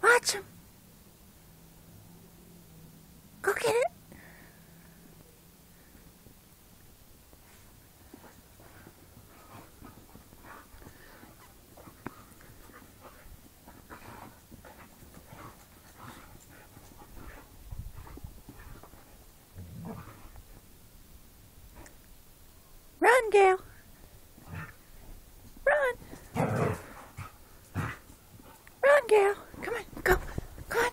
Watch him. Go get it. Run, Gail. Run. Run, Gail. Come on, go. Come on.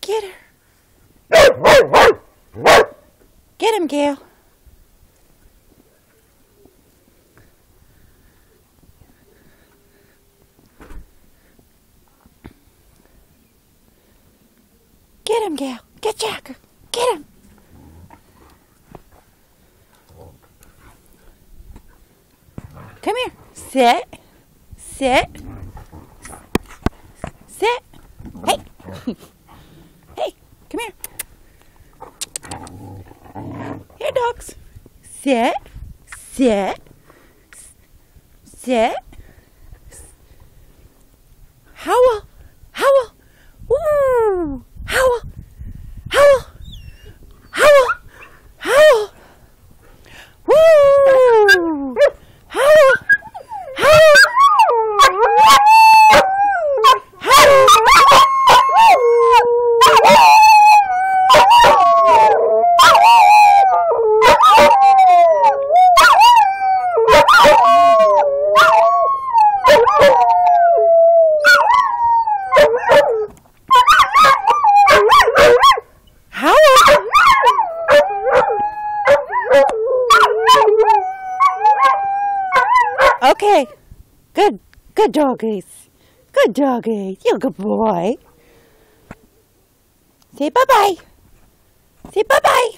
Get her. Get him, Gail. Get him, Gail. Get Jacker. Get him. Come here. Sit. Sit. Sit. Hey. Hey, come here. Here, dogs. Sit. Sit. Sit. Howl. Howl. Woo. Howl. Howl. Howl. Howl. Woo. Howl. Howl. Okay, good doggies. Good doggies. You're a good boy. Say bye-bye. Say bye-bye.